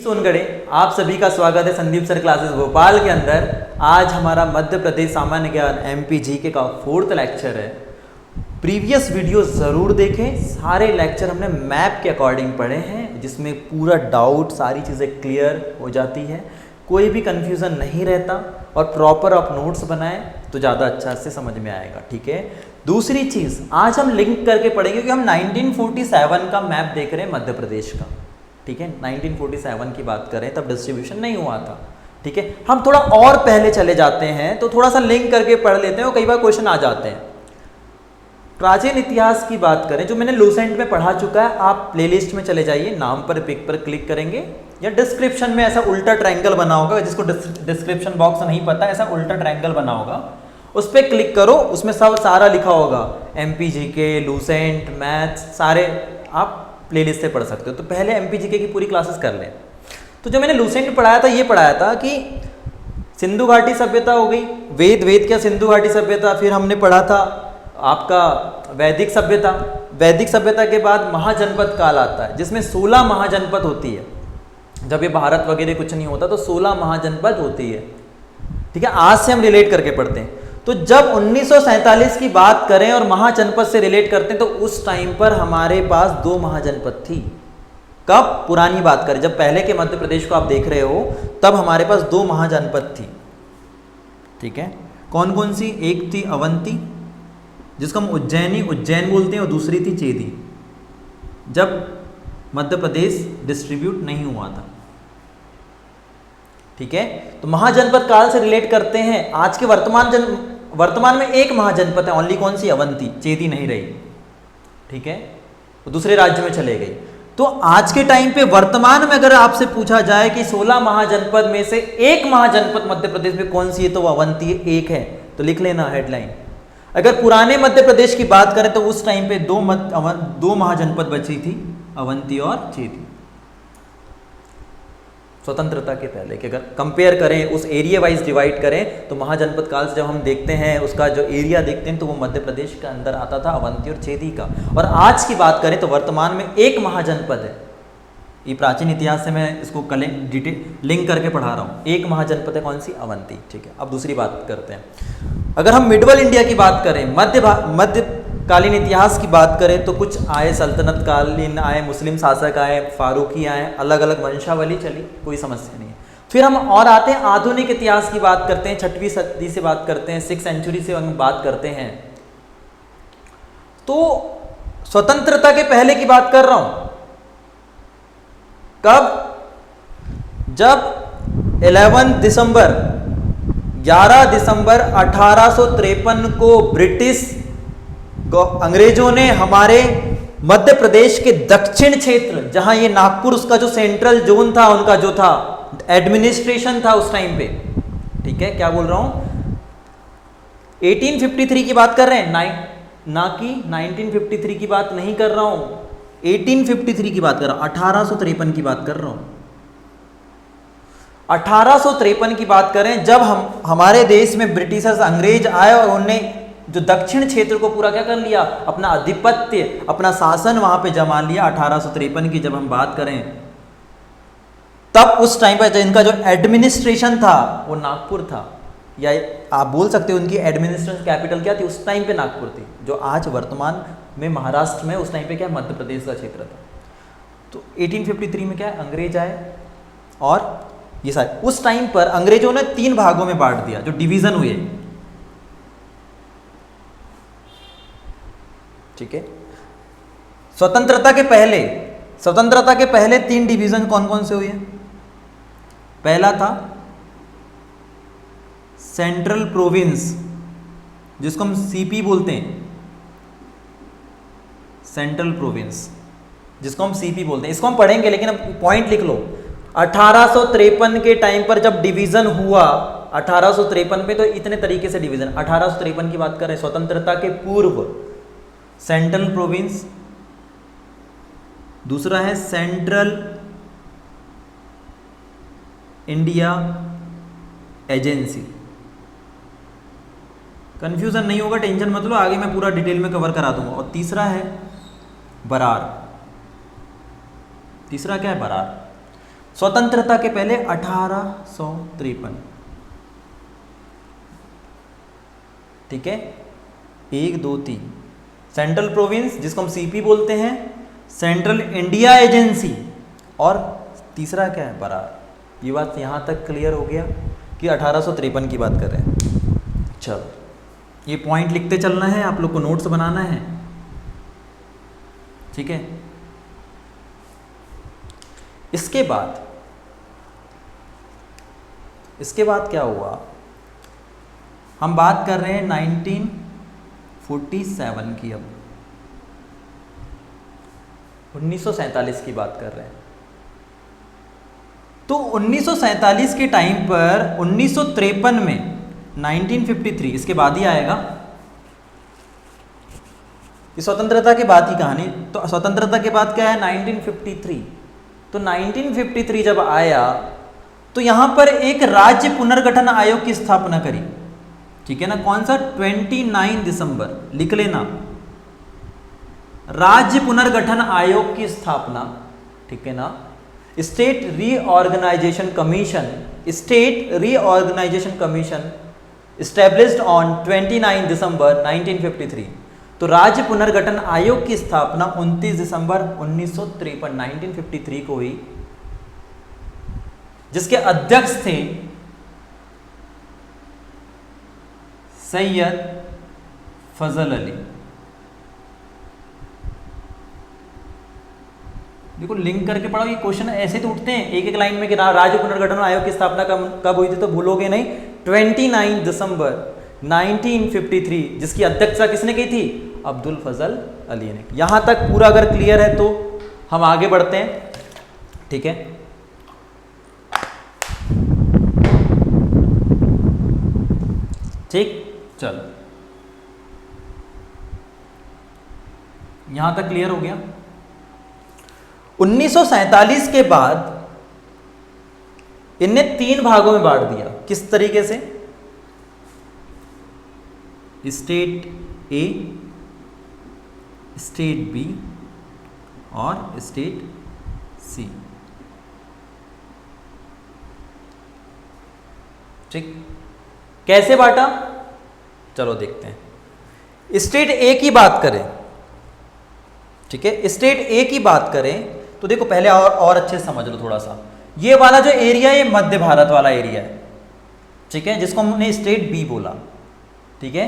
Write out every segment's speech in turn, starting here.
सोनगढ़े, आप सभी का स्वागत है संदीप सर क्लासेस भोपाल के अंदर। आज हमारा मध्य प्रदेश सामान्य ज्ञान एमपी जीके का 4th लेक्चर है। प्रीवियस वीडियो ज़रूर देखें, सारे लेक्चर हमने मैप के अकॉर्डिंग पढ़े हैं, जिसमें पूरा डाउट सारी चीज़ें क्लियर हो जाती है, कोई भी कन्फ्यूज़न नहीं रहता और प्रॉपर आप नोट्स बनाएं तो ज़्यादा अच्छा से समझ में आएगा। ठीक है। दूसरी चीज़ आज हम लिंक करके पढ़ेंगे कि हम 1947 का मैप देख रहे हैं मध्य प्रदेश का। ठीक है, 1947 की बात करें तब डिस्ट्रीब्यूशन नहीं हुआ था। ठीक है, हम थोड़ा और पहले चले जाते हैं तो थोड़ा सा लिंक करके पढ़ लेते हैं और कई बार क्वेश्चन आ जाते हैं। प्राचीन इतिहास की बात करें जो मैंने लूसेंट में पढ़ा चुका है, आप प्लेलिस्ट में चले जाइए, नाम पर पिक पर क्लिक करेंगे या डिस्क्रिप्शन में ऐसा उल्टा ट्रायंगल बना होगा, जिसको डिस्क्रिप्शन बॉक्स नहीं पता, ऐसा उल्टा ट्रायंगल बना होगा, उस पर क्लिक करो, उसमें सब सारा लिखा होगा, एमपीजीके, लूसेंट, मैथ्स, सारे आप प्लेलिस्ट से पढ़ सकते हो। तो पहले एमपीजीके की पूरी क्लासेस कर लें। तो जो मैंने लूसेंट में पढ़ाया था, ये पढ़ाया था कि सिंधु घाटी सभ्यता हो गई, वेद क्या सिंधु घाटी सभ्यता, फिर हमने पढ़ा था आपका वैदिक सभ्यता। वैदिक सभ्यता के बाद महाजनपद काल आता है, जिसमें 16 महाजनपद होती है। जब ये भारत वगैरह कुछ नहीं होता तो 16 महाजनपद होती है। ठीक है, आज से हम रिलेट करके पढ़ते हैं। तो जब 1947 की बात करें और महाजनपद से रिलेट करते हैं तो उस टाइम पर हमारे पास 2 महाजनपद थी। कब? पुरानी बात करें, जब पहले के मध्य प्रदेश को आप देख रहे हो तब हमारे पास 2 महाजनपद थी। ठीक है, कौन कौन सी? एक थी अवंती, जिसको हम उज्जैन बोलते हैं, और दूसरी थी चेदी, जब मध्य प्रदेश डिस्ट्रीब्यूट नहीं हुआ था। ठीक है, तो महाजनपद काल से रिलेट करते हैं। आज के वर्तमान में एक महाजनपद है, ओनली कौन सी? अवंती, चेदी नहीं रही। ठीक है, तो दूसरे राज्य में चले गई। तो आज के टाइम पे वर्तमान में अगर आपसे पूछा जाए कि 16 महाजनपद में से एक महाजनपद मध्य प्रदेश में कौन सी है, तो वो अवंती एक है, तो लिख लेना हेडलाइन। अगर पुराने मध्य प्रदेश की बात करें तो उस टाइम पे 2 महाजनपद बची थी, अवंती और चेदी, स्वतंत्रता के पहले के। अगर कंपेयर करें, उस एरिया वाइज डिवाइड करें, तो महाजनपद काल से जब हम देखते हैं उसका जो एरिया देखते हैं तो वो मध्य प्रदेश के अंदर आता था, अवंती और चेदी का। और आज की बात करें तो वर्तमान में एक महाजनपद है। ये प्राचीन इतिहास से मैं इसको डिटेल लिंक करके पढ़ा रहा हूँ। एक महाजनपद है, कौन सी? अवंती। ठीक है, अब दूसरी बात करते हैं। अगर हम मिडवल इंडिया की बात करें, मध्यकालीन इतिहास की बात करें, तो कुछ आए, सल्तनत कालीन आए, मुस्लिम शासक आए, फारूकी आए, अलग अलग वंशावली चली, कोई समस्या नहीं है। फिर हम और आते हैं आधुनिक इतिहास की बात करते हैं, 6वीं सदी से बात करते हैं, 6th सेंचुरी से हम बात करते हैं। तो स्वतंत्रता के पहले की बात कर रहा हूं। कब? जब 11 दिसंबर 1853 को अंग्रेजों ने हमारे मध्य प्रदेश के दक्षिण क्षेत्र, जहां ये नागपुर, उसका जो सेंट्रल जोन था, उनका जो था एडमिनिस्ट्रेशन था उस टाइम पे। ठीक है, क्या बोल रहा हूं? 1853 की बात कर रहे हैं, ना कि 1953 की बात नहीं कर रहा हूं, 1853 की बात कर रहा हूं, 1853 की बात कर रहा हूं। 1853 की बात करें, जब हमारे देश में ब्रिटिशर्स, अंग्रेज आए और उन्होंने जो दक्षिण क्षेत्र को पूरा क्या कर लिया, अपना आधिपत्य, अपना शासन वहां पे जमा लिया। 1853 की जब हम बात करें, तब उस टाइम पर इनका जो एडमिनिस्ट्रेशन था वो नागपुर था, या आप बोल सकते हो उनकी एडमिनिस्ट्रेशन कैपिटल क्या थी उस टाइम पे? नागपुर थी, जो आज वर्तमान में महाराष्ट्र में, उस टाइम पे क्या मध्य प्रदेश का क्षेत्र था। तो 1853 में क्या है, अंग्रेज आए और ये सारे, उस टाइम पर अंग्रेजों ने 3 भागों में बांट दिया, जो डिवीजन हुए। ठीक है, स्वतंत्रता के पहले 3 डिवीजन कौन कौन से हुए? पहला था सेंट्रल प्रोविंस, जिसको हम सीपी बोलते हैं, सेंट्रल प्रोविंस, जिसको हम सीपी बोलते हैं। इसको हम पढ़ेंगे, लेकिन अब पॉइंट लिख लो। 1853 के टाइम पर जब डिवीजन हुआ, 1853 में तो इतने तरीके से डिवीजन, 1853 की बात करें, स्वतंत्रता के पूर्व सेंट्रल प्रोविंस, दूसरा है सेंट्रल इंडिया एजेंसी। कंफ्यूजन नहीं होगा, टेंशन मत लो, आगे मैं पूरा डिटेल में कवर करा दूंगा। और तीसरा है बरार। तीसरा क्या है? बरार। स्वतंत्रता के पहले 1853, ठीक है। 1 2 3 सेंट्रल प्रोविंस जिसको हम सीपी बोलते हैं, सेंट्रल इंडिया एजेंसी, और तीसरा क्या है, बरार। ये बात यहाँ तक क्लियर हो गया कि 1853 की बात कर रहे हैं। चलो ये पॉइंट लिखते चलना है, आप लोग को नोट्स बनाना है, ठीक है। इसके बाद क्या हुआ, हम बात कर रहे हैं 1947 की, अब 1947 की बात कर रहे हैं। तो 1947 के टाइम पर 1953 में 1953 इसके बाद ही आएगा, ये स्वतंत्रता के बाद की कहानी। तो स्वतंत्रता के बाद क्या है, 1953। तो 1953 जब आया तो यहां पर एक राज्य पुनर्गठन आयोग की स्थापना करी, ठीक है ना। कौन सा, 29 दिसंबर, लिख लेना, राज्य पुनर्गठन आयोग की स्थापना, ठीक है ना। State reorganisation commission established on 29 December 1953। तो राज्य पुनर्गठन आयोग की स्थापना 29 दिसंबर 1953 1953 को हुई, जिसके अध्यक्ष थे सैयद फजल अली। देखो लिंक करके पढ़ो, ये क्वेश्चन ऐसे तो उठते हैं एक एक लाइन में कि राज्य पुनर्गठन आयोग की स्थापना कब हुई थी, तो भूलोगे नहीं। 29 दिसंबर 1953, जिसकी अध्यक्षता किसने की थी, अब्दुल फजल अली ने। यहां तक पूरा अगर क्लियर है तो हम आगे बढ़ते हैं, ठीक है। ठीक, चलो यहां तक क्लियर हो गया। 1947 के बाद इनने 3 भागों में बांट दिया। किस तरीके से, स्टेट ए, स्टेट बी और स्टेट सी, ठीक। कैसे बांटा, चलो देखते हैं। स्टेट ए की बात करें, ठीक है, स्टेट ए की बात करें तो देखो पहले और अच्छे से समझ लो थोड़ा सा। ये वाला जो एरिया है ये मध्य भारत वाला एरिया है, ठीक है, जिसको हमने स्टेट बी बोला, ठीक है,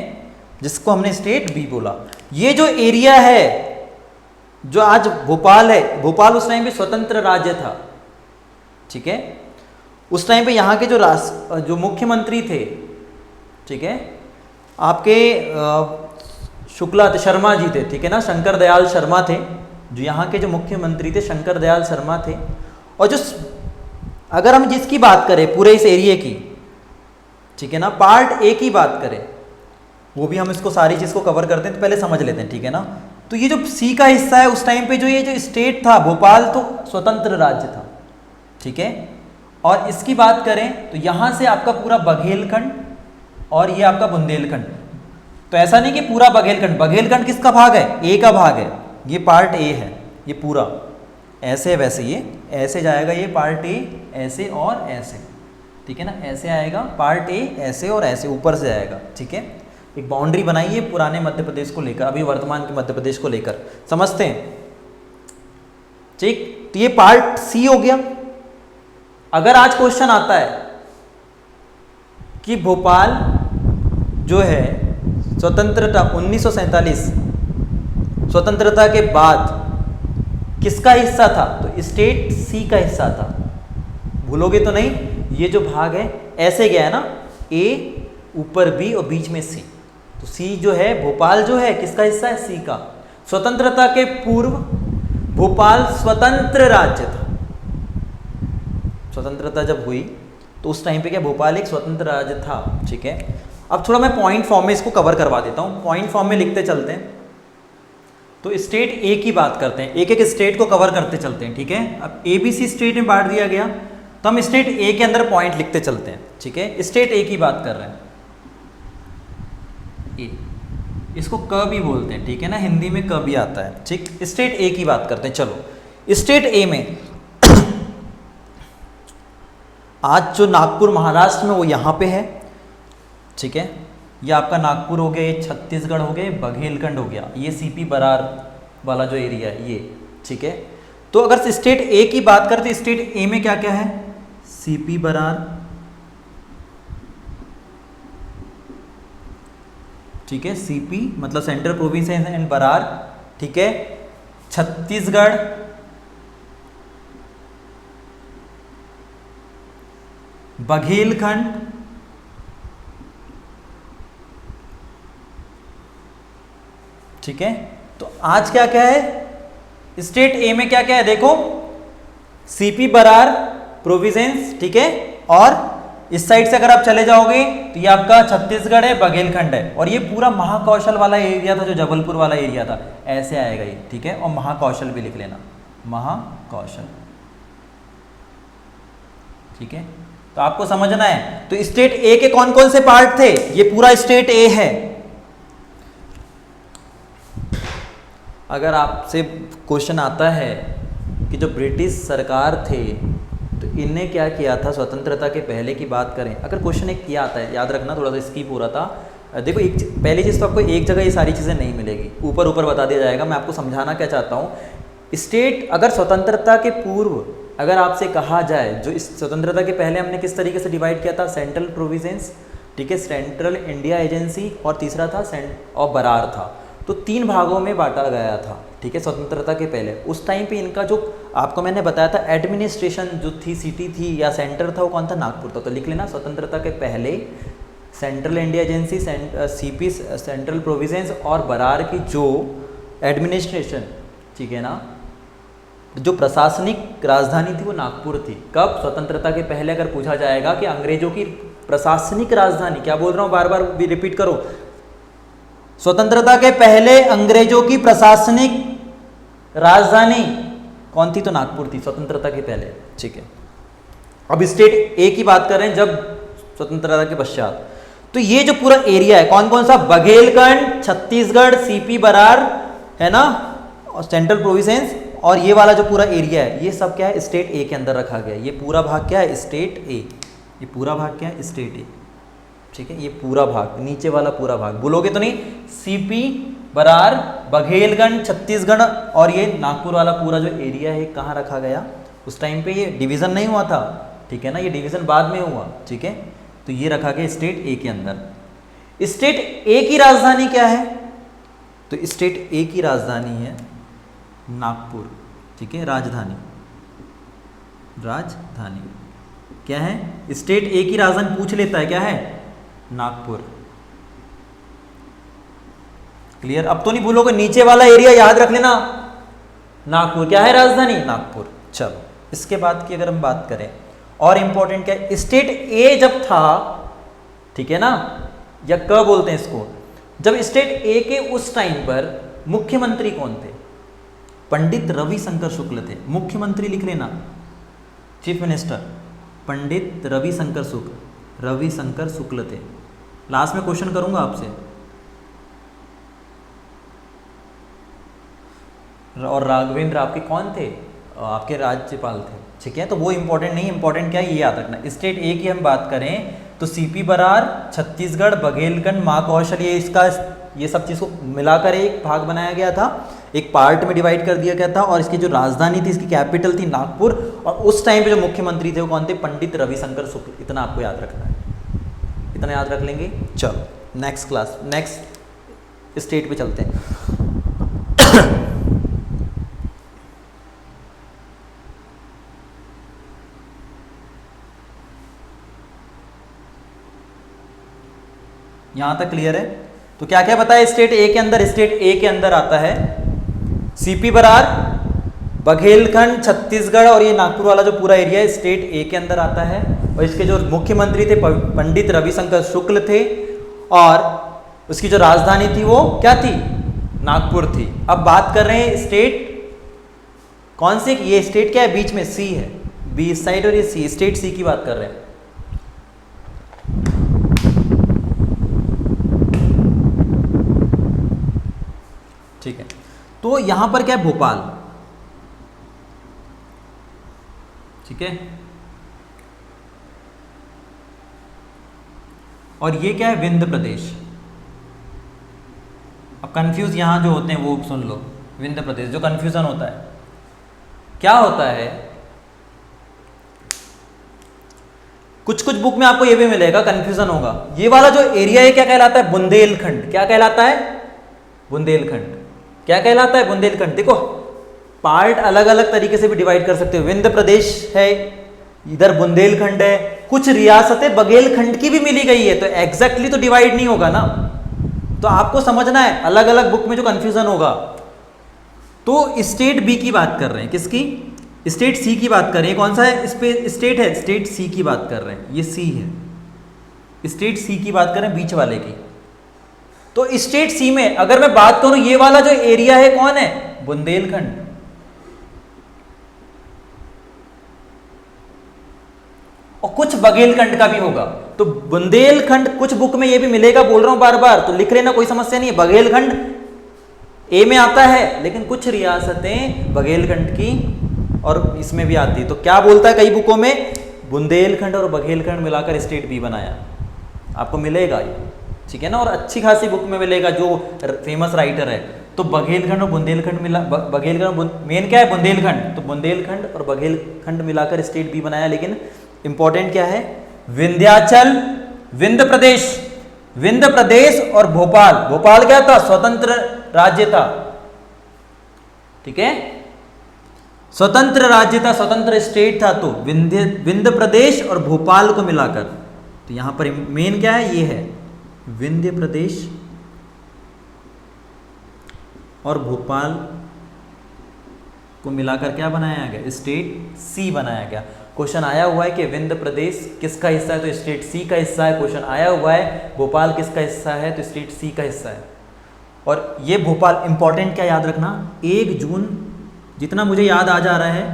जिसको हमने स्टेट बी बोला। ये जो एरिया है जो आज भोपाल है, भोपाल उस टाइम पे स्वतंत्र राज्य था, ठीक है। उस टाइम पे यहाँ के जो मुख्यमंत्री थे, ठीक है, आपके शुक्ला शर्मा जी थे, ठीक है ना, शंकर दयाल शर्मा थे, जो यहाँ के जो मुख्यमंत्री थे शंकर दयाल शर्मा थे। और जो अगर हम जिसकी बात करें पूरे इस एरिया की, ठीक है ना, पार्ट ए की बात करें, वो भी हम इसको सारी चीज़ को कवर करते हैं, तो पहले समझ लेते हैं, ठीक है ना। तो ये जो सी का हिस्सा है, उस टाइम पे जो ये जो स्टेट था भोपाल, तो स्वतंत्र राज्य था, ठीक है। और इसकी बात करें तो यहाँ से आपका पूरा बघेलखंड और ये आपका बुंदेलखंड। तो ऐसा नहीं कि पूरा बघेलखंड, बघेलखंड किसका भाग है, ए का भाग है, ये पार्ट ए है, ये पूरा ऐसे वैसे ये ऐसे जाएगा, ये पार्ट ए ऐसे और ऐसे, ठीक है ना, ऐसे आएगा पार्ट ए, ऐसे और ऐसे ऊपर से आएगा, ठीक है। एक बाउंड्री बनाइए पुराने मध्य प्रदेश को लेकर, अभी वर्तमान के मध्य प्रदेश को लेकर, समझते हैं, ठीक। तो ये पार्ट सी हो गया। अगर आज क्वेश्चन आता है कि भोपाल जो है स्वतंत्रता 1947 स्वतंत्रता के बाद किसका हिस्सा था, तो स्टेट सी का हिस्सा था, भूलोगे तो नहीं। ये जो भाग है ऐसे गया है ना, ए ऊपर बी और बीच में सी, तो सी जो है भोपाल जो है किसका हिस्सा है, सी का। स्वतंत्रता के पूर्व भोपाल स्वतंत्र राज्य था। स्वतंत्रता जब हुई तो उस टाइम पे क्या भोपाल एक स्वतंत्र राज्य था, ठीक है। अब थोड़ा मैं पॉइंट फॉर्म में इसको कवर करवा देता हूँ, पॉइंट फॉर्म में लिखते चलते हैं। तो स्टेट ए की बात करते हैं, एक एक स्टेट को कवर करते चलते हैं, ठीक है। अब ABC स्टेट में बांट दिया गया, तो हम स्टेट ए के अंदर पॉइंट लिखते चलते हैं, ठीक है। स्टेट ए की बात कर रहे हैं, ए, इसको क भी बोलते हैं, ठीक है ना, हिंदी में क भी आता है, ठीक। स्टेट ए की बात करते हैं, चलो। स्टेट ए में आज जो नागपुर महाराष्ट्र में वो यहाँ पे है, ठीक है। ये आपका नागपुर हो गया, ये छत्तीसगढ़ हो गया, बघेलखंड हो गया, ये सीपी बरार वाला जो एरिया है ये, ठीक है। तो अगर स्टेट ए की बात करते हैं, स्टेट ए में क्या क्या है, सीपी बरार, ठीक है, सीपी मतलब सेंट्रल प्रोविंस एंड बरार, ठीक है। छत्तीसगढ़, बघेलखंड, ठीक है। तो आज क्या क्या है, स्टेट ए में क्या क्या है देखो, सीपी बरार प्रोविंस, ठीक है। और इस साइड से अगर आप चले जाओगे तो ये आपका छत्तीसगढ़ है, बघेलखंड है, और ये पूरा महाकौशल वाला एरिया था, जो जबलपुर वाला एरिया था, ऐसे आएगा ये, ठीक है। और महाकौशल भी लिख लेना, महाकौशल, ठीक है। तो आपको समझना है, तो स्टेट ए के कौन कौन से पार्ट थे, ये पूरा स्टेट ए है। अगर आपसे क्वेश्चन आता है कि जो ब्रिटिश सरकार थे तो इनने क्या किया था स्वतंत्रता के पहले की बात करें, अगर क्वेश्चन एक किया आता है, याद रखना, थोड़ा सा स्किप हो रहा था। देखो एक पहली चीज़ तो आपको एक जगह ये सारी चीज़ें नहीं मिलेगी, ऊपर ऊपर बता दिया जाएगा। मैं आपको समझाना क्या चाहता हूँ, स्टेट अगर स्वतंत्रता के पूर्व अगर आपसे कहा जाए, जो इस स्वतंत्रता के पहले हमने किस तरीके से डिवाइड किया था, सेंट्रल प्रोविंस, ठीक है, सेंट्रल इंडिया एजेंसी, और तीसरा था और बरार था। तो 3 भागों में बांटा गया था, ठीक है, स्वतंत्रता के पहले। उस टाइम पे इनका जो आपको मैंने बताया था एडमिनिस्ट्रेशन जो थी, सिटी थी या सेंटर था, वो कौन था, नागपुर था। तो लिख लेना, स्वतंत्रता के पहले central India agency, CP central province और बरार की जो एडमिनिस्ट्रेशन, ठीक है ना, जो प्रशासनिक राजधानी थी वो नागपुर थी। कब, स्वतंत्रता के पहले। अगर पूछा जाएगा कि अंग्रेजों की प्रशासनिक राजधानी, क्या बोल रहा हूँ, बार बार भी रिपीट करो, स्वतंत्रता के पहले अंग्रेजों की प्रशासनिक राजधानी कौन थी, तो नागपुर थी स्वतंत्रता के पहले, ठीक है। अब स्टेट ए की बात कर रहे हैं जब स्वतंत्रता के पश्चात, तो ये जो पूरा एरिया है कौन कौन सा, बघेलखंड, छत्तीसगढ़, सीपी बरार, है ना, और सेंट्रल प्रोविंस, और ये वाला जो पूरा एरिया है, ये सब क्या है, स्टेट ए के अंदर रखा गया है। ये पूरा भाग क्या है, स्टेट ए, ये पूरा भाग क्या है, स्टेट ए, ठीक है। ये पूरा भाग, नीचे वाला पूरा भाग बोलोगे तो नहीं, सीपी बरार, बघेलखंड, छत्तीसगढ़, और ये नागपुर वाला पूरा जो एरिया है कहाँ रखा गया, उस टाइम पे ये डिवीज़न नहीं हुआ था, ठीक है ना, ये डिवीज़न बाद में हुआ, ठीक है। तो ये रखा गया स्टेट ए के अंदर। स्टेट ए की राजधानी क्या है, तो स्टेट ए की राजधानी है नागपुर, ठीक है, राजधानी, राजधानी क्या है, स्टेट ए की राजधानी पूछ लेता है, क्या है, नागपुर। क्लियर, अब तो नहीं भूलोगे, नीचे वाला एरिया याद रख लेना, नागपुर क्या है, राजधानी नागपुर। चलो इसके बाद की अगर हम बात करें, और इंपॉर्टेंट क्या है, स्टेट ए जब था, ठीक है ना, या क बोलते हैं इसको, जब स्टेट ए के उस टाइम पर मुख्यमंत्री कौन थे, पंडित रविशंकर शुक्ल थे। मुख्यमंत्री लिख लेना, चीफ मिनिस्टर, पंडित रविशंकर शुक्ल थे। लास्ट में क्वेश्चन करूंगा आपसे, और राघवेंद्र आपके कौन थे, आपके राज्यपाल थे, ठीक है। तो वो इंपॉर्टेंट नहीं, इंपॉर्टेंट क्या है ये याद रखना। स्टेट ए की हम बात करें तो सीपी बरार, छत्तीसगढ़, बघेलखंड, महाकौशल, ये इसका ये सब चीज़ को मिलाकर एक भाग बनाया गया था, एक पार्ट में डिवाइड कर दिया गया था। और इसकी जो राजधानी थी, इसकी कैपिटल थी नागपुर, और उस टाइम पे जो मुख्यमंत्री थे वो कौन थे, पंडित रविशंकर शुक्ल। इतना आपको याद रखना है, इतना याद रख लेंगे। चलो नेक्स्ट क्लास, नेक्स्ट स्टेट पे चलते हैं। यहां तक क्लियर है। तो क्या क्या बताया स्टेट ए के अंदर, स्टेट ए के अंदर आता है सीपी बरार, बघेलखंड, छत्तीसगढ़, और ये नागपुर वाला जो पूरा एरिया है स्टेट ए के अंदर आता है। और इसके जो मुख्यमंत्री थे पंडित रविशंकर शुक्ल थे, और उसकी जो राजधानी थी वो क्या थी, नागपुर थी। अब बात कर रहे हैं स्टेट कौन सी, ये स्टेट क्या है, बीच में सी है, बी इस साइड और ये सी, स्टेट सी की बात कर रहे हैं। ठीक है, तो यहां पर क्या है, भोपाल, ठीक है, और ये क्या है, विंध्य प्रदेश। अब कंफ्यूज यहां जो होते हैं वो सुन लो, विंध्य प्रदेश जो कंफ्यूजन होता है क्या होता है, कुछ कुछ बुक में आपको ये भी मिलेगा, कंफ्यूजन होगा। ये वाला जो एरिया है क्या कहलाता है, बुंदेलखंड। क्या कहलाता है, बुंदेलखंड। क्या कहलाता है, बुंदेलखंड। देखो पार्ट अलग अलग तरीके से भी डिवाइड कर सकते हो, विंध्य प्रदेश है, इधर बुंदेलखंड है, कुछ रियासतें बघेलखंड की भी मिली गई है, तो एग्जैक्टली तो डिवाइड नहीं होगा ना। तो आपको समझना है अलग अलग बुक में जो कंफ्यूजन होगा। तो स्टेट बी की बात कर रहे हैं, किसकी, स्टेट सी की बात कर रहे हैं। कौन सा है स्टेट है, स्टेट सी की बात कर रहे हैं, ये सी है, स्टेट सी की बात कर रहे हैं, बीच वाले की। तो स्टेट सी में अगर मैं बात करूं, ये वाला जो एरिया है कौन है, बुंदेलखंड। और कुछ बघेलखंड का भी होगा। तो बुंदेलखंड कुछ बुक में ये भी मिलेगा, बोल रहा हूं बार बार, तो लिख लेना, कोई समस्या नहीं है। बघेलखंड ए में आता है, लेकिन कुछ रियासतें बघेलखंड की और इसमें भी आती है। तो क्या बोलता है कई बुकों में, बुंदेलखंड और बघेलखंड मिलाकर स्टेट बी बनाया, आपको मिलेगा ये, ठीक है ना। और अच्छी खासी बुक में मिलेगा जो फेमस राइटर है। तो बघेलखंड और बुंदेलखंड मिला, बघेलखंड मेन क्या है, बुंदेलखंड, तो बुंदेलखंड और बघेलखंड मिलाकर स्टेट बी बनाया। लेकिन इंपॉर्टेंट क्या है, विंध्याचल, विंध्य प्रदेश, विंध्य प्रदेश और भोपाल। भोपाल क्या था, स्वतंत्र राज्य था, ठीक है, स्वतंत्र राज्य था, स्वतंत्र स्टेट था। तो विंध्य प्रदेश और भोपाल को मिलाकर, तो यहां पर मेन क्या है, ये है विंध्य प्रदेश और भोपाल को मिलाकर क्या बनाया गया, स्टेट सी बनाया गया। क्वेश्चन आया हुआ है कि विंध्य प्रदेश किसका हिस्सा है, तो स्टेट सी का हिस्सा है। क्वेश्चन आया हुआ है भोपाल किसका हिस्सा है, तो स्टेट सी का हिस्सा है। और ये भोपाल इंपॉर्टेंट क्या याद रखना, 1 जून, जितना मुझे याद आ जा रहा है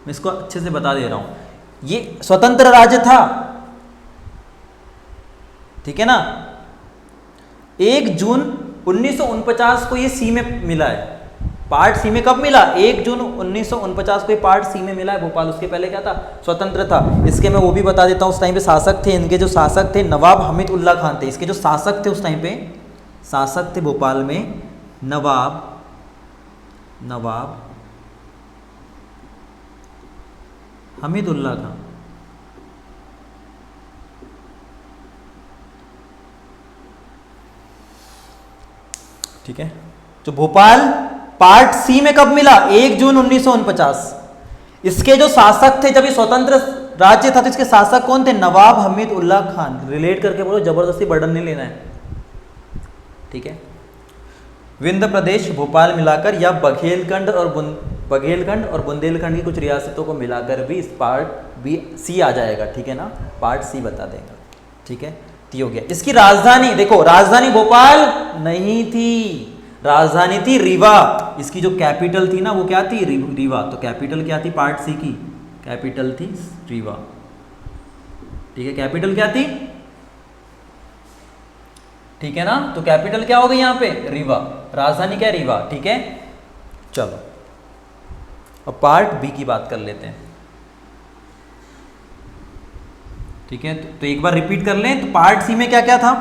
मैं इसको अच्छे से बता दे रहा हूं, ये स्वतंत्र राज्य था, ठीक है ना। 1 जून 1949 को ये सी में मिला है, पार्ट सी में कब मिला, 1 जून 1949 को ये पार्ट सी में मिला है भोपाल। उसके पहले क्या था, स्वतंत्र था। इसके मैं वो भी बता देता हूँ, उस टाइम पे शासक थे, इनके जो शासक थे नवाब हमीद उल्ला खान थे। इसके जो शासक थे उस टाइम पे, शासक थे भोपाल में नवाब हमीदुल्ला खान, ठीक है। तो भोपाल पार्ट सी में कब मिला, 1 जून 1949। इसके जो शासक थे, जब ये स्वतंत्र राज्य था तो इसके शासक कौन थे, नवाब हमीद उल्ला खान। रिलेट करके बोलो, जबरदस्ती बर्डन नहीं लेना है, ठीक है। विंध्य प्रदेश भोपाल मिलाकर, या बघेलखंड और बुंदेलखंड की कुछ रियासतों को मिलाकर भी इस पार्ट बी सी आ जाएगा, ठीक है ना, पार्ट सी बता देगा, ठीक है। तो हो गया। इसकी राजधानी देखो, राजधानी भोपाल नहीं थी, राजधानी थी रीवा। इसकी जो कैपिटल थी ना वो क्या थी, रीवा। तो कैपिटल क्या थी पार्ट सी की, कैपिटल थी रीवा, ठीक है। कैपिटल क्या थी, ठीक है ना। तो कैपिटल क्या हो गई यहाँ पे, रीवा। राजधानी क्या है, रीवा, ठीक है। चलो अब पार्ट बी की बात कर लेते हैं, ठीक है। तो एक बार रिपीट कर लें। तो पार्ट सी में क्या क्या था,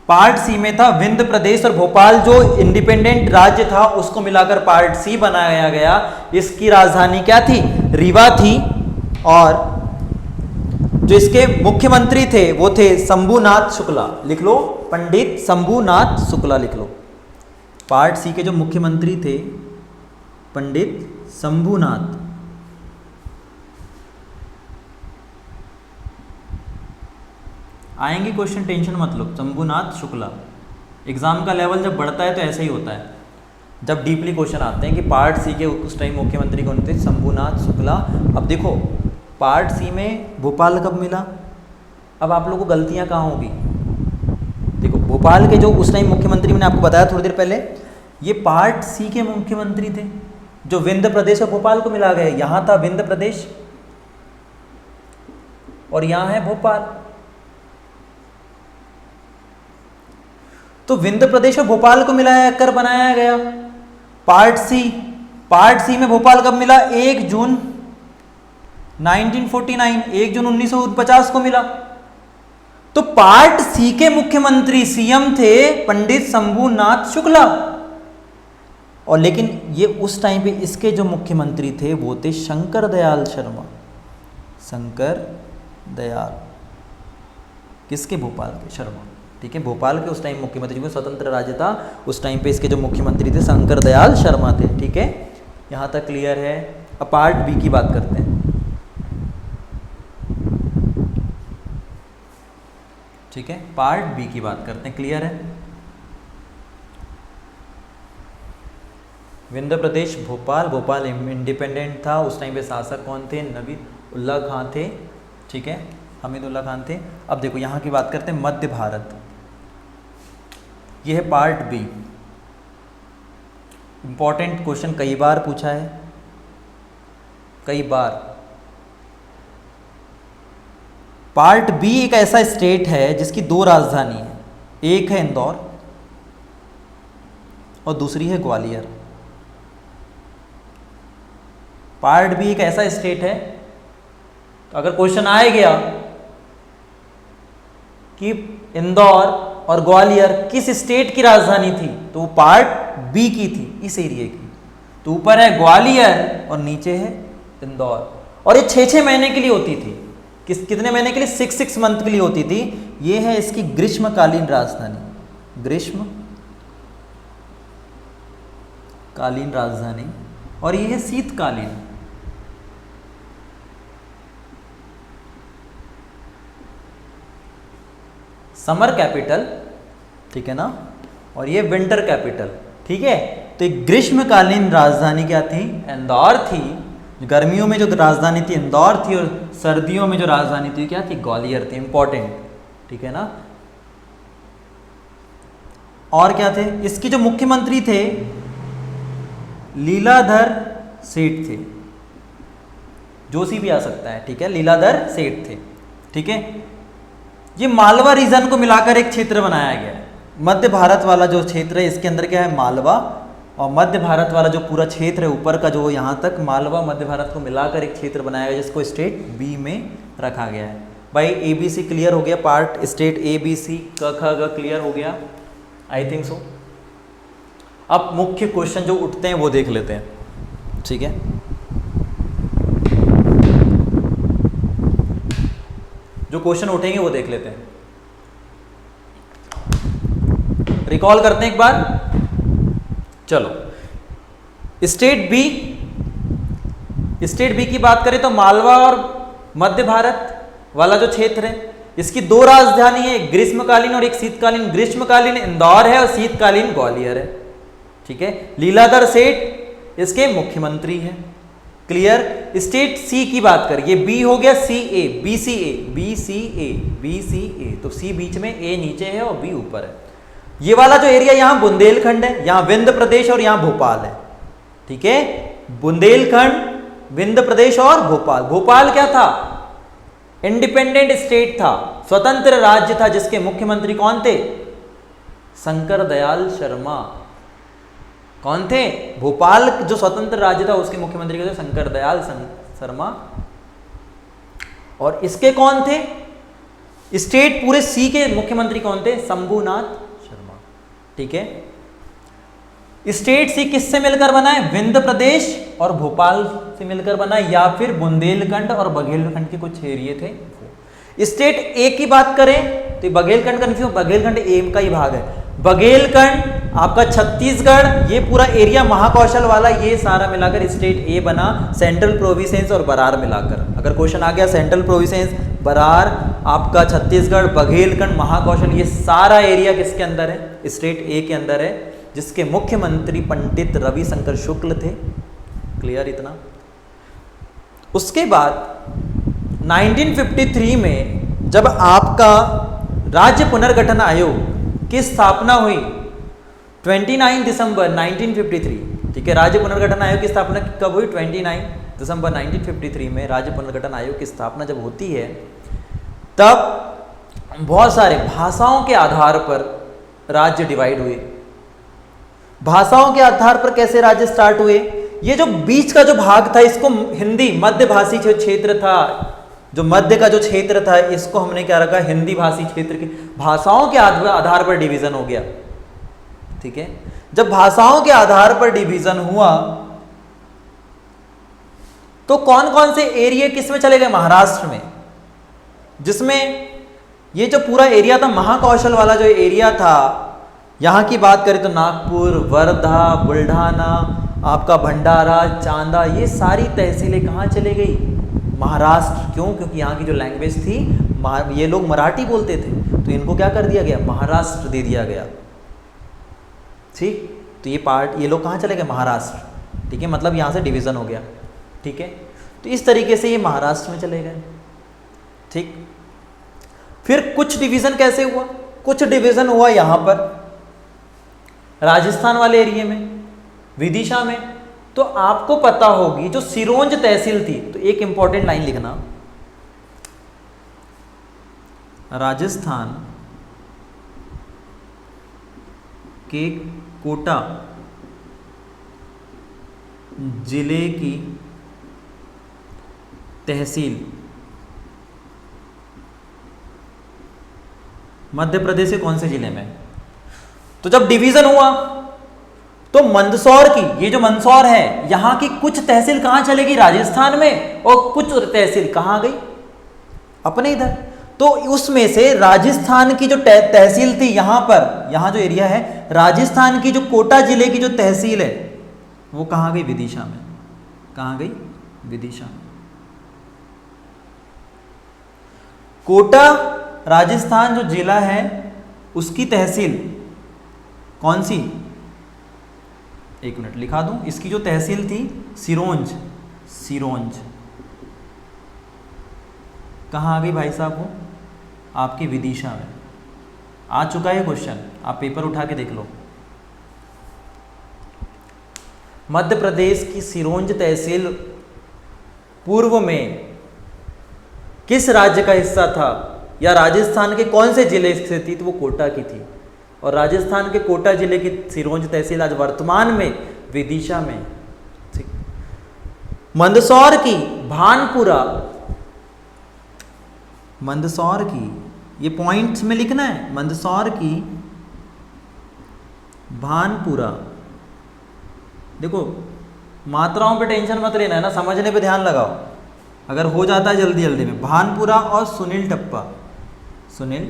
पार्ट सी में था विंध्य प्रदेश और भोपाल, जो इंडिपेंडेंट राज्य था उसको मिलाकर पार्ट सी बनाया गया। इसकी राजधानी क्या थी, रीवा थी। और जो इसके मुख्यमंत्री थे वो थे शंभुनाथ शुक्ला, लिख लो, पंडित शंभुनाथ शुक्ला लिख लो। पार्ट सी के जो मुख्यमंत्री थे पंडित शंभुनाथ, आएंगे क्वेश्चन, टेंशन मत लो। शंभुनाथ शुक्ला, एग्जाम का लेवल जब बढ़ता है तो ऐसे ही होता है, जब डीपली क्वेश्चन आते हैं कि पार्ट सी के उस टाइम मुख्यमंत्री कौन थे, शंभुनाथ शुक्ला। अब देखो पार्ट सी में भोपाल कब मिला, अब आप लोगों को गलतियां कहाँ होगी, देखो भोपाल के जो उस टाइम मुख्यमंत्री, मैंने आपको बताया थोड़ी देर पहले, ये पार्ट सी के मुख्यमंत्री थे, जो विंध्य प्रदेश और भोपाल को मिला गया। यहाँ था विंध्य प्रदेश और यहाँ है भोपाल। तो विंध्य प्रदेश और भोपाल को मिलाया कर बनाया गया पार्ट सी। पार्ट सी में भोपाल कब मिला, 1 जून 1949, 1 जून 1949 को मिला, तो पार्ट सी के मुख्यमंत्री सीएम थे पंडित शंभूनाथ शुक्ला, और लेकिन ये उस टाइम पे इसके जो मुख्यमंत्री थे वो थे शंकर दयाल शर्मा। शंकर दयाल किसके? भोपाल के, शर्मा। ठीक है, भोपाल के उस टाइम मुख्यमंत्री, क्योंकि स्वतंत्र राज्य था उस टाइम पे इसके जो मुख्यमंत्री थे शंकर दयाल शर्मा थे। ठीक है, यहाँ तक क्लियर है। अब पार्ट बी की बात करते हैं। ठीक है, पार्ट बी की बात करते हैं। क्लियर है? विंध्य प्रदेश भोपाल, भोपाल इंडिपेंडेंट था उस टाइम पे। शासक कौन थे? नबीउल्लाह खान थे। ठीक है, हमीदुल्लाह खान थे। अब देखो यहाँ की बात करते हैं मध्य भारत। ये है पार्ट बी। इंपॉर्टेंट क्वेश्चन कई बार पूछा है, कई बार। पार्ट बी एक ऐसा स्टेट है जिसकी दो राजधानी है, एक है इंदौर और दूसरी है ग्वालियर। पार्ट बी एक ऐसा स्टेट है, तो अगर क्वेश्चन आ गया कि इंदौर और ग्वालियर किस स्टेट की राजधानी थी, तो वो पार्ट बी की थी, इस एरिया की। तो ऊपर है ग्वालियर और नीचे है इंदौर, और ये 6-6 महीने के लिए होती थी। कितने महीने के लिए? 6 मंथ के लिए होती थी। ये है इसकी ग्रीष्मकालीन राजधानी, ग्रीष्मकालीन राजधानी, और ये है शीतकालीन। समर कैपिटल, ठीक है ना, और ये विंटर कैपिटल। ठीक है, तो एक ग्रीष्मकालीन राजधानी क्या थी? इंदौर थी। गर्मियों में जो राजधानी थी इंदौर थी, और सर्दियों में जो राजधानी थी क्या थी? ग्वालियर थी। इंपॉर्टेंट, ठीक है ना। और क्या थे? इसके जो मुख्यमंत्री थे लीलाधर सेठ थे, जोशी भी आ सकता है। ठीक है, लीलाधर सेठ थे। ठीक है, ये मालवा रीजन को मिलाकर एक क्षेत्र बनाया गया है। मध्य भारत वाला जो क्षेत्र है इसके अंदर क्या है? मालवा, और मध्य भारत वाला जो पूरा क्षेत्र है ऊपर का जो यहाँ तक मालवा मध्य भारत को मिलाकर एक क्षेत्र बनाया गया जिसको स्टेट बी में रखा गया है। भाई ए बी सी क्लियर हो गया? Part state A B C क ख ग क्लियर हो गया? I think so. अब मुख्य क्वेश्चन जो उठते हैं वो देख लेते हैं। ठीक है, जो क्वेश्चन उठेंगे वो देख लेते हैं। रिकॉल करते हैं एक बार। चलो, स्टेट बी की बात करें तो मालवा और मध्य भारत वाला जो क्षेत्र है इसकी दो राजधानी है, एक ग्रीष्मकालीन और एक शीतकालीन। ग्रीष्मकालीन इंदौर है और शीतकालीन ग्वालियर है। ठीक है, लीलाधर सेठ इसके मुख्यमंत्री हैं। क्लियर? स्टेट सी की बात करें, ये बी हो गया, सी ए, बी सी ए, बी सी ए, बी सी ए, तो सी बीच में, ए नीचे है और बी ऊपर है। ये वाला जो एरिया यहाँ बुंदेलखंड है, यहाँ विंध्य प्रदेश और यहाँ भोपाल है। ठीक है, बुंदेलखंड, विंध्य प्रदेश और भोपाल। भोपाल क्या था? इंडिपेंडेंट स्टेट था, स्वतंत्र राज्य था, जिसके मुख्यमंत्री कौन थे? शंकर दयाल शर्मा। कौन थे? भोपाल जो स्वतंत्र राज्य था उसके मुख्यमंत्री कौन थे? शंकर दयाल शर्मा। और इसके कौन थे? स्टेट पूरे सी के मुख्यमंत्री कौन थे? शंभूनाथ शर्मा। ठीक है, स्टेट सी किससे मिलकर बना है? विंध्य प्रदेश और भोपाल से मिलकर बना, या फिर बुंदेलखंड और बघेलखंड के कुछ एरिया थे। स्टेट ए की बात करें तो बघेलखंड कंफ्यूज, बघेलखंड ए का ही भाग है। बघेलखंड आपका छत्तीसगढ़, ये पूरा एरिया महाकौशल वाला, ये सारा मिलाकर स्टेट ए बना, सेंट्रल प्रोविंसेस और बरार मिलाकर। अगर क्वेश्चन आ गया सेंट्रल प्रोविंसेस, बरार, आपका छत्तीसगढ़, बघेलखंड, महाकौशल, ये सारा एरिया किसके अंदर है? स्टेट ए के अंदर है, जिसके मुख्यमंत्री पंडित रविशंकर शुक्ल थे। क्लियर इतना? उसके बाद 1953 में जब आपका राज्य पुनर्गठन आयोग की स्थापना हुई, 29 दिसंबर 1953। ठीक है, राज्य पुनर्गठन आयोग की स्थापना कब हुई? 29 दिसंबर 1953 में राज्य पुनर्गठन आयोग की स्थापना जब होती है, तब बहुत सारे भाषाओं के आधार पर राज्य डिवाइड हुए। भाषाओं के आधार पर कैसे राज्य स्टार्ट हुए? ये जो बीच का जो भाग था इसको हिंदी मध्य भाषी जो क्षेत्र था जो मध्य का जो क्षेत्र था इसको हमने क्या रखा, हिंदी भाषी क्षेत्र के भाषाओं के आधार पर डिवीजन हो गया। ठीक है, जब भाषाओं के आधार पर डिवीजन हुआ तो कौन कौन से एरिया किस में चले गए, महाराष्ट्र में, जिसमें ये जो पूरा एरिया था महाकौशल वाला जो एरिया था, यहां की बात करें तो नागपुर, वर्धा, बुल्ढाना, आपका भंडारा, चांदा, ये सारी तहसीलें कहाँ चले गई, महाराष्ट्र। क्यों? क्योंकि यहाँ की जो लैंग्वेज थी, ये लोग मराठी बोलते थे, तो इनको क्या कर दिया गया, महाराष्ट्र दे दिया गया। ठीक, तो ये लोग कहाँ चले गए, महाराष्ट्र। ठीक है, मतलब यहाँ से डिवीज़न हो गया। ठीक है, तो इस तरीके से ये महाराष्ट्र में चले गए। ठीक, फिर कुछ डिवीज़न कैसे हुआ, कुछ डिवीज़न हुआ यहाँ पर राजस्थान वाले एरिया में, विदिशा में। तो आपको पता होगी जो सिरोंज तहसील थी, तो एक इंपॉर्टेंट लाइन लिखना, राजस्थान के कोटा जिले की तहसील मध्य प्रदेश के कौन से जिले में। तो जब डिवीजन हुआ तो मंदसौर की, ये जो मंदसौर है, यहां की कुछ तहसील कहां चलेगी, राजस्थान में, और कुछ तहसील कहां गई, अपने इधर। तो उसमें से राजस्थान की जो तहसील थी यहां पर, यहां जो एरिया है, राजस्थान की जो कोटा जिले की जो तहसील है वो कहां गई, विदिशा में। कहां गई, विदिशा में। कोटा राजस्थान जो जिला है उसकी तहसील कौन सी, एक मिनट लिखा दूं, इसकी जो तहसील थी सिरोंज, सिरोंज कहाँ आ गई भाई साहब, वो आपकी विदिशा में। आ चुका है क्वेश्चन, आप पेपर उठा के देख लो। मध्य प्रदेश की सिरोंज तहसील पूर्व में किस राज्य का हिस्सा था, या राजस्थान के कौन से जिले से थी, तो वो कोटा की थी। और राजस्थान के कोटा जिले की सिरोंज तहसील आज वर्तमान में विदिशा में। ठीक, मंदसौर की भानपुरा, मंदसौर की, ये पॉइंट्स में लिखना है, मंदसौर की भानपुरा। देखो मात्राओं पे टेंशन मत लेना है ना, समझने पे ध्यान लगाओ, अगर हो जाता है जल्दी जल्दी में। भानपुरा और सुनील टप्पा, सुनील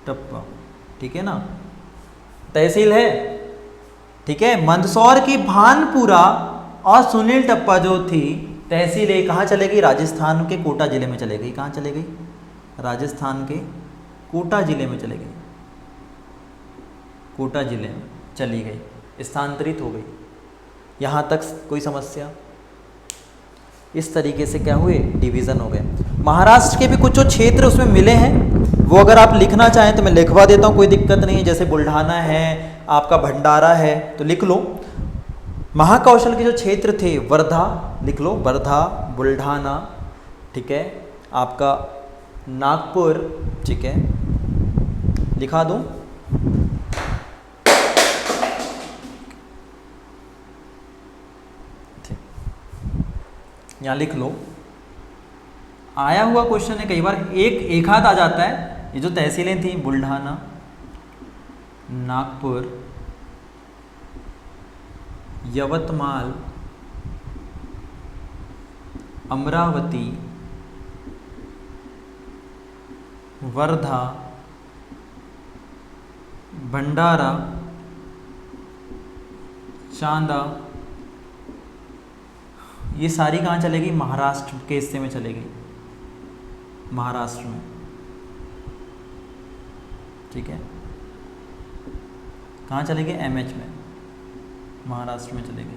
टप्पा, ठीक है ना, तहसील है। ठीक है, मंदसौर की भानपुरा और सुनील टप्पा जो थी तहसील, है कहाँ चले गई, राजस्थान के कोटा जिले में चले गई। कहाँ चले गई, राजस्थान के कोटा जिले में चले गई, कोटा जिले में चली गई, स्थानांतरित हो गई। यहाँ तक कोई समस्या, इस तरीके से क्या हुए, डिवीज़न हो गए। महाराष्ट्र के भी कुछ जो क्षेत्र उसमें मिले हैं, वो अगर आप लिखना चाहें तो मैं लिखवा देता हूँ, कोई दिक्कत नहीं है। जैसे बुल्ढाना है, आपका भंडारा है, तो लिख लो। महाकौशल के जो क्षेत्र थे, वर्धा लिख लो, वर्धा, बुल्ढाना, ठीक है, आपका नागपुर, ठीक है, लिखा दूँ। यहाँ लिख लो, आया हुआ क्वेश्चन है, कई बार एक हाथ आ जाता है। ये जो तहसीलें थी, बुल्ढाना, नागपुर, यवतमाल, अमरावती, वर्धा, भंडारा, चांदा, ये सारी कहाँ चलेगी, महाराष्ट्र के हिस्से में चलेगी, महाराष्ट्र में। ठीक है, कहाँ चलेगी, एमएच में, महाराष्ट्र में चलेगी।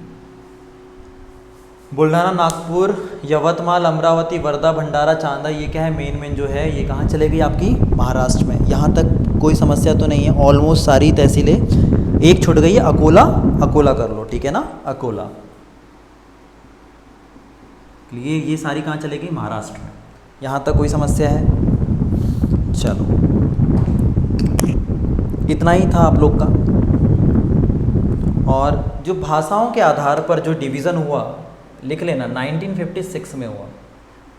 बुल्ढाना, नागपुर, यवतमाल, अमरावती, वर्धा, भंडारा, चांदा, ये क्या है, मेन जो है, ये कहाँ चलेगी आपकी, महाराष्ट्र में। यहाँ तक कोई समस्या तो नहीं है, ऑलमोस्ट सारी तहसीलें। एक छूट गई है, अकोला, अकोला कर लो, ठीक है ना, अकोला। ये सारी कहाँ चलेगी, महाराष्ट्र में। यहाँ तक कोई समस्या है, चलो इतना ही था आप लोग का। और जो भाषाओं के आधार पर जो डिवीज़न हुआ, लिख लेना, 1956 में हुआ।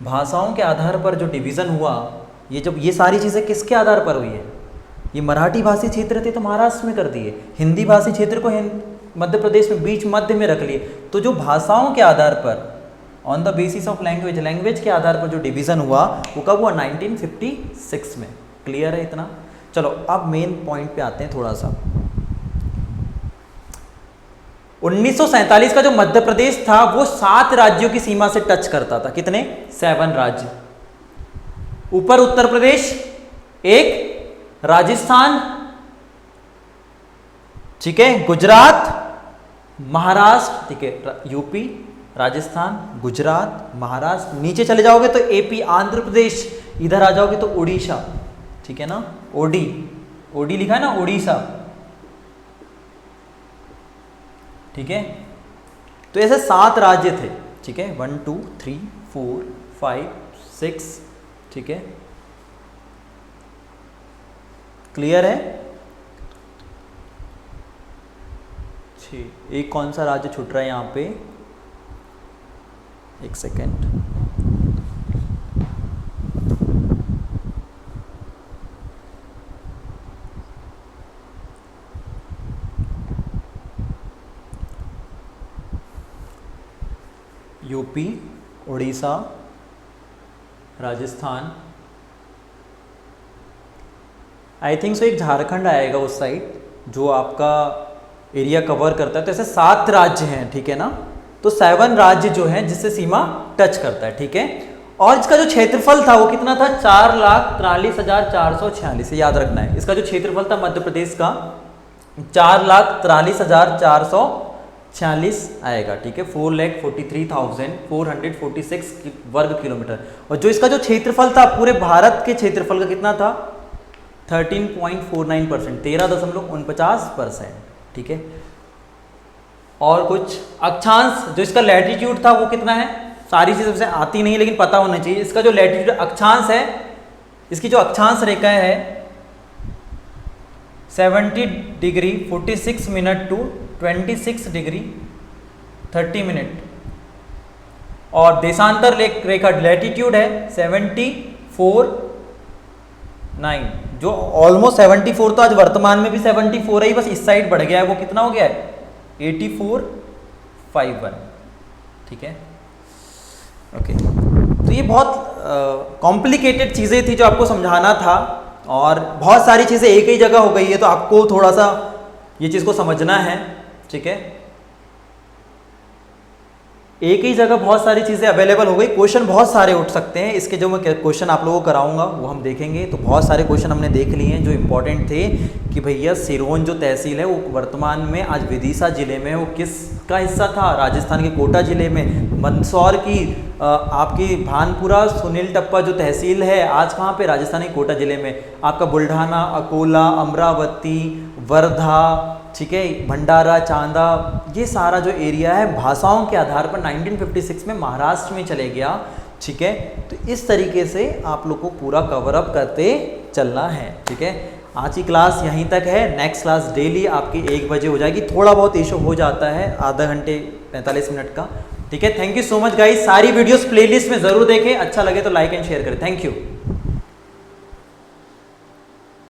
भाषाओं के आधार पर जो डिवीज़न हुआ, ये सारी चीज़ें किसके आधार पर हुई है? ये मराठी भाषी क्षेत्र थे तो महाराष्ट्र में कर दिए, हिंदी भाषी क्षेत्र को मध्य प्रदेश में बीच मध्य में रख लिए। तो जो भाषाओं के आधार पर, on the basis of language, language के आधार पर जो डिवीज़न हुआ वो कब हुआ? 1956 में। क्लियर है इतना? चलो अब मेन पॉइंट पे आते हैं थोड़ा सा। 1947 का जो मध्य प्रदेश था वो 7 राज्यों की सीमा से टच करता था। कितने? 7 राज्य। ऊपर उत्तर प्रदेश, एक राजस्थान, ठीक है, गुजरात, महाराष्ट्र, ठीक है, यूपी, राजस्थान, गुजरात, महाराष्ट्र। नीचे चले जाओगे तो एपी, आंध्र प्रदेश, इधर आ जाओगे तो उड़ीसा, ठीक है ना, ओडी, ओडी लिखा है ना, उड़ीसा, ठीक है। तो ऐसे 7 राज्य थे, ठीक है, 1 2 3 4 5 6, ठीक है, क्लियर है? एक कौन सा राज्य छूट रहा है यहाँ पे? एक सेकेंड, यूपी, उड़ीसा, राजस्थान, आई थिंक सो एक झारखंड आएगा उस साइड जो आपका एरिया कवर करता है। तो ऐसे 7 राज्य हैं, ठीक है ना। तो 7 राज्य जो हैं जिससे सीमा टच करता है, ठीक है। और इसका जो क्षेत्रफल था वो कितना था? 4,43,446, याद रखना है। इसका जो क्षेत्रफल था मध्य प्रदेश का 4,43,446 आएगा, ठीक है, 4,43,446 वर्ग किलोमीटर। और जो इसका जो क्षेत्रफल था पूरे भारत के क्षेत्रफल का कितना था? 13.49%, 13.49%, ठीक है। और कुछ अक्षांश, जो इसका लैटिट्यूड था वो कितना है? सारी चीज़ें से आती नहीं लेकिन पता होना चाहिए। इसका जो लैटिट्यूड अक्षांश है, इसकी जो अक्षांश रेखा है 70 degree 46 minute to 26 degree 30 minute. और देशांतर रेखा लैटिट्यूड है 74.9, जो ऑलमोस्ट 74, तो आज वर्तमान में भी 74 है, बस इस साइड बढ़ गया है। वो कितना हो गया है? 84.51, ठीक है, ओके। तो ये बहुत कॉम्प्लिकेटेड चीज़ें थी जो आपको समझाना था, और बहुत सारी चीज़ें एक ही जगह हो गई है, तो आपको थोड़ा सा ये चीज़ को समझना है, ठीक है। एक ही जगह बहुत सारी चीज़ें अवेलेबल हो गई, क्वेश्चन बहुत सारे उठ सकते हैं। इसके जो मैं क्वेश्चन आप लोगों को कराऊंगा वो हम देखेंगे। तो बहुत सारे क्वेश्चन हमने देख लिए हैं जो इंपॉर्टेंट थे, कि भैया सिरोंज जो तहसील है वो वर्तमान में आज विदिशा जिले में, वो किसका हिस्सा था? राजस्थान के कोटा जिले में। मंदसौर की आपकी भानपुरा सुनील टप्पा जो तहसील है आज कहाँ पे? राजस्थान के कोटा जिले में। आपका बुल्ढाना, अकोला, अमरावती, वर्धा, ठीक है, भंडारा, चांदा, ये सारा जो एरिया है भाषाओं के आधार पर 1956 में महाराष्ट्र में चले गया, ठीक है। तो इस तरीके से आप लोग को पूरा कवर अप करते चलना है, ठीक है। आज की क्लास यहीं तक है। नेक्स्ट क्लास डेली आपकी 1 बजे हो जाएगी। थोड़ा बहुत इशू हो जाता है, आधा घंटे 45 मिनट का, ठीक है। Thank you so much guys. सारी वीडियोस प्लेलिस्ट में जरूर देखें, अच्छा लगे तो लाइक एंड शेयर करें। Thank you.